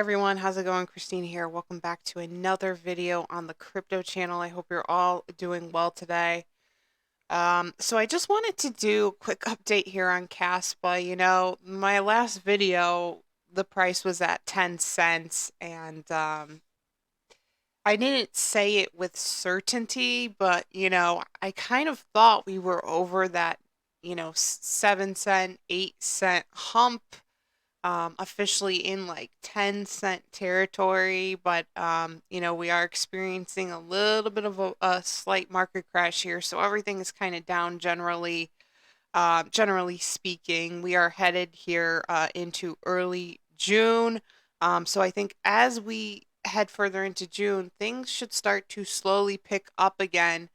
everyone, how's it going? Christina here. Welcome back to another video on the crypto channel. I hope you're all doing well today. So I just wanted to do a quick update here on Kaspa. My last video, the price was at 10 cents, and I didn't say it with certainty, but I kind of thought we were over that, 7 cent, 8 cent hump, officially in like 10 cent territory, but we are experiencing a little bit of a slight market crash here, so everything is kind of down generally. Generally speaking, we are headed here into early June. So I think as we head further into June, things should start to slowly pick up again.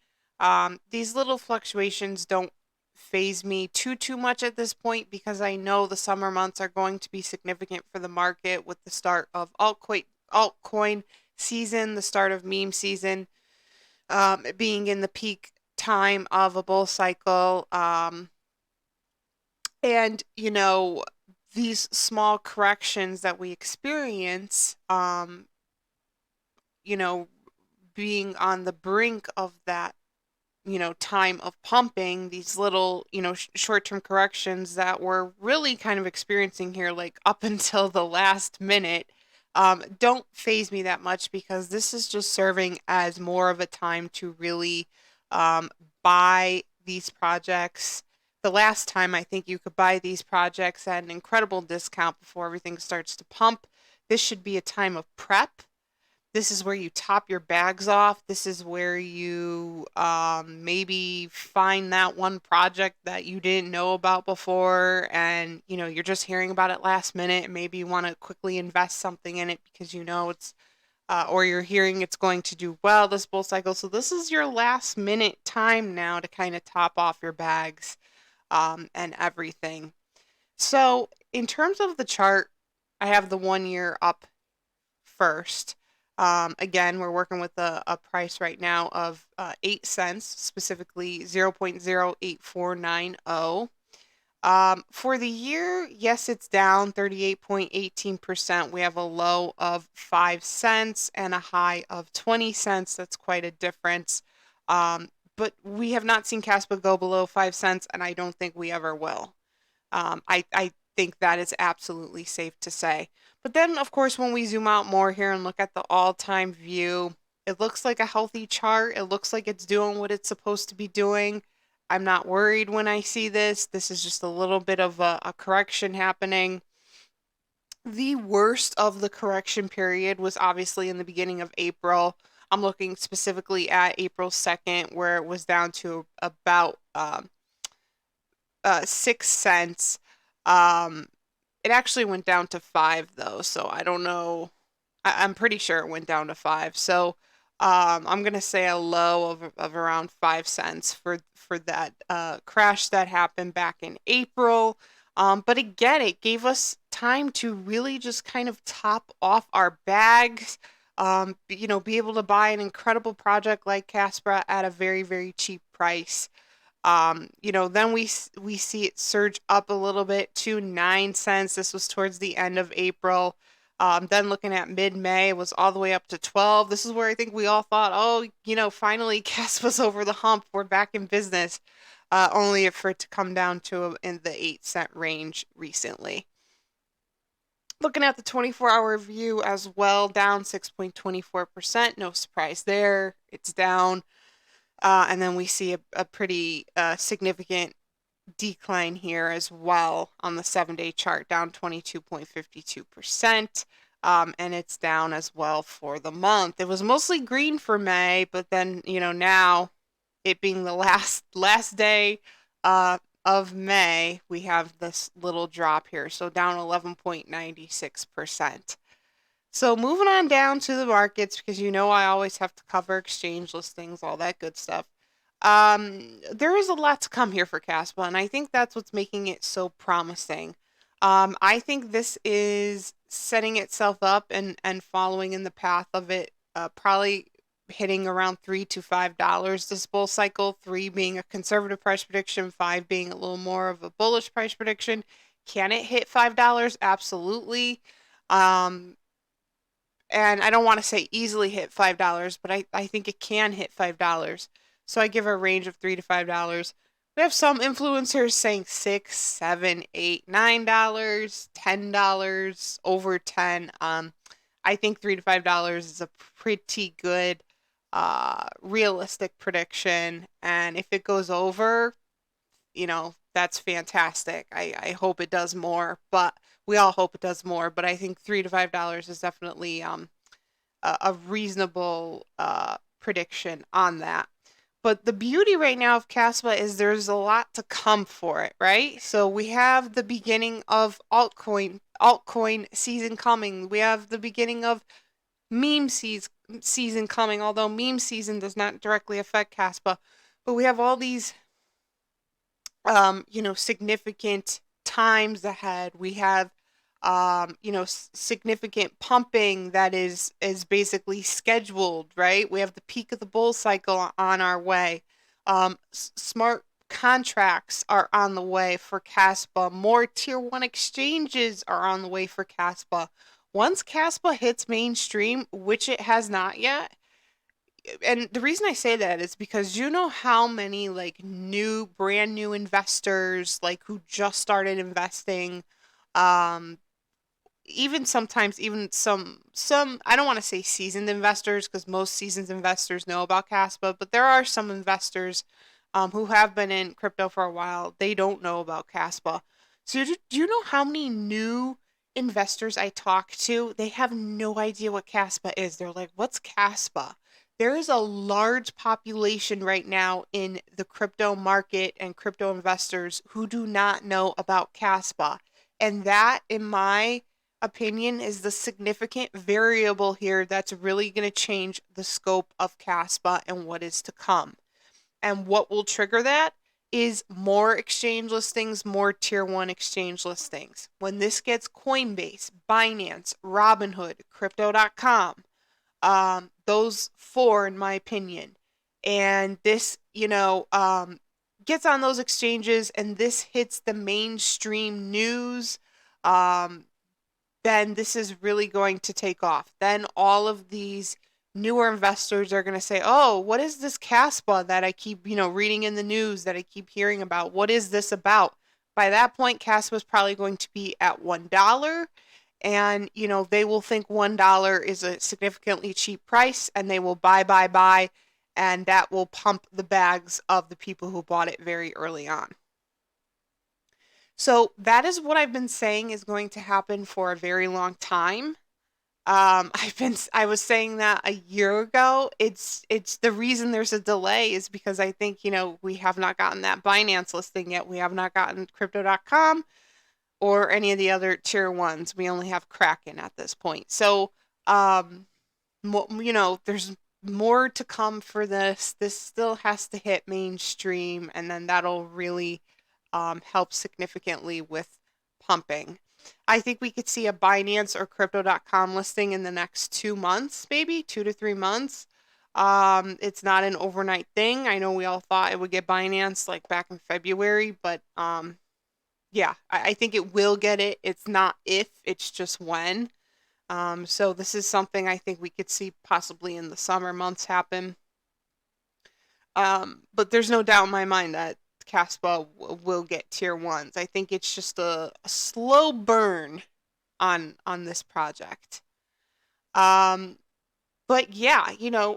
These little fluctuations don't phase me too much at this point because I know the summer months are going to be significant for the market with the start of altcoin season, the start of meme season, being in the peak time of a bull cycle. And, these small corrections that we experience, you know, being on the brink of that, time of pumping, these little, short-term corrections that we're really kind of experiencing here, like up until the last minute, don't phase me that much because this is just serving as more of a time to really um, buy these projects. The last time I think you could buy these projects at an incredible discount before everything starts to pump. This should be a time of prep. This is where you top your bags off. This is where you maybe find that one project that you didn't know about before, and you're just hearing about it last minute, and maybe you want to quickly invest something in it because it's or you're hearing it's going to do well this bull cycle. So this is your last minute time now to kind of top off your bags and everything. So in terms of the chart, I have the 1 year up first. Again, we're working with a price right now of 8 cents, specifically 0.08490. For the year, yes, it's down 38.18%. We have a low of 5 cents and a high of 20 cents. That's quite a difference. But we have not seen Caspa go below 5 cents, and I don't think we ever will. I think that is absolutely safe to say. But then, of course, when we zoom out more here and look at the all-time view, it looks like a healthy chart. It looks like it's doing what it's supposed to be doing. I'm not worried when I see this. This is just a little bit of a correction happening. The worst of the correction period was obviously in the beginning of April. I'm looking specifically at April 2nd, where it was down to about 6 cents. Um, it actually went down to 5 though, so I don't know. I'm pretty sure it went down to 5. So I'm gonna say a low of around 5 cents for that crash that happened back in April. But again, it gave us time to really just kind of top off our bags. Be able to buy an incredible project like Casper at a very, very cheap price. Then we see it surge up a little bit to 9 cents. This was towards the end of April. Then looking at mid-May, it was all the way up to 12. This is where I think we all thought, oh, finally Caspa's over the hump. We're back in business. Only for it to come down to in the 8 cent range recently. Looking at the 24-hour view as well, down 6.24%. No surprise there. It's down. And then we see a pretty significant decline here as well on the 7-day chart, down 22.52%. And it's down as well for the month. It was mostly green for May, but then, now it being the last day of May, we have this little drop here. So down 11.96%. So moving on down to the markets, because I always have to cover exchange listings, all that good stuff. There is a lot to come here for Caspa, and I think that's what's making it so promising. I think this is setting itself up and following in the path of it, probably hitting around $3 to $5 this bull cycle, 3 being a conservative price prediction, 5 being a little more of a bullish price prediction. Can it hit $5? Absolutely. Um, And I don't want to say easily hit $5, but I think it can hit $5. So I give a range of $3 to $5. We have some influencers saying $6, $7, $8, $9, $10, over 10. I think $3 to $5 is a pretty good realistic prediction. And if it goes over, that's fantastic. I hope it does more, but we all hope it does more. But I think $3 to $5 is definitely a reasonable prediction on that. But the beauty right now of Kaspa is there's a lot to come for it, right? So we have the beginning of altcoin season coming. We have the beginning of meme season coming, although meme season does not directly affect Kaspa. But we have all these significant times ahead. We have significant pumping that is basically scheduled, right? We have the peak of the bull cycle on our way. Smart contracts are on the way for Kaspa. More tier one exchanges are on the way for Kaspa. Once Kaspa hits mainstream, which it has not yet, and the reason I say that is because you know how many like brand new investors like who just started investing, um, even sometimes even some I don't want to say seasoned investors because most seasoned investors know about Caspa, but there are some investors who have been in crypto for a while. They don't know about Caspa. So do you know how many new investors I talk to? They have no idea what Caspa is. They're like, "What's Caspa?" There is a large population right now in the crypto market and crypto investors who do not know about Caspa. And that, in my opinion, is the significant variable here that's really going to change the scope of Caspa and what is to come. And what will trigger that is more exchange listings, more tier one exchange listings. When this gets Coinbase, Binance, Robinhood, Crypto.com, those four, in my opinion, and this, gets on those exchanges and this hits the mainstream news, um, then this is really going to take off. Then all of these newer investors are going to say, "Oh, what is this Caspa that I keep, reading in the news that I keep hearing about? What is this about?" By that point, Caspa is probably going to be at $1, and they will think $1 is a significantly cheap price, and they will buy, and that will pump the bags of the people who bought it very early on. So that is what I've been saying is going to happen for a very long time. I was saying that a year ago. It's the reason there's a delay is because I think, we have not gotten that Binance listing yet. We have not gotten crypto.com or any of the other tier ones. We only have Kraken at this point. So, um, there's more to come for this. This still has to hit mainstream, and then that'll really help significantly with pumping. I think we could see a Binance or Crypto.com listing in the next 2 months, maybe 2 to 3 months. It's not an overnight thing. I know we all thought it would get Binance like back in February, but yeah, I think it will get it. It's not if, it's just when. So this is something I think we could see possibly in the summer months happen. But there's no doubt in my mind that Caspa will get tier ones. I think it's just a slow burn on this project. Um, but yeah,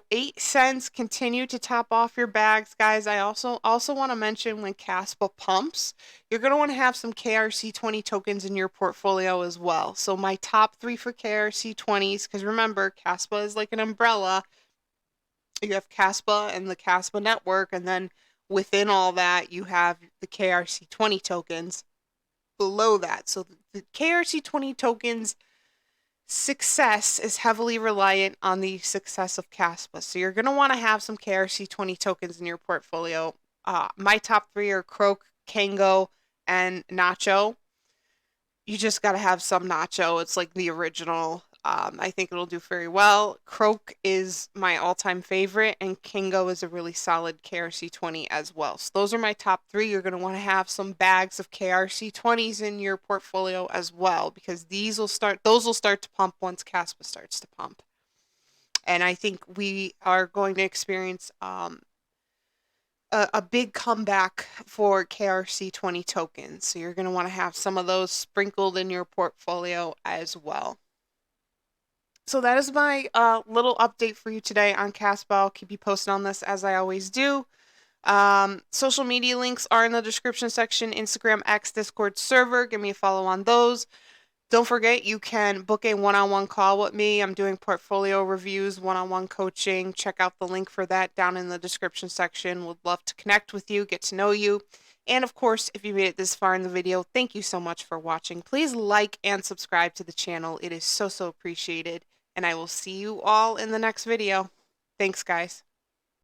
8 cents continue to top off your bags, guys. I also want to mention when Caspa pumps, you're going to want to have some KRC20 tokens in your portfolio as well. So my top three for KRC20s, because remember, Caspa is like an umbrella. You have Caspa and the Caspa network, and then within all that, you have the KRC20 tokens below that. So the KRC20 tokens success is heavily reliant on the success of Caspa. So you're going to want to have some KRC20 tokens in your portfolio. My top three are Croak, Kango, and Nacho. You just got to have some Nacho. It's like the original. I think it'll do very well. Croak is my all-time favorite, and Kingo is a really solid KRC20 as well. So those are my top three. You're going to want to have some bags of KRC20s in your portfolio as well, because those will start to pump once Caspa starts to pump. And I think we are going to experience a big comeback for KRC20 tokens. So you're going to want to have some of those sprinkled in your portfolio as well. So that is my little update for you today on Kaspa. I'll keep you posted on this as I always do. Social media links are in the description section: Instagram, X, Discord server. Give me a follow on those. Don't forget, you can book a one-on-one call with me. I'm doing portfolio reviews, one-on-one coaching. Check out the link for that down in the description section. Would love to connect with you, get to know you. And of course, if you made it this far in the video, thank you so much for watching. Please like and subscribe to the channel. It is so, so appreciated. And I will see you all in the next video. Thanks, guys.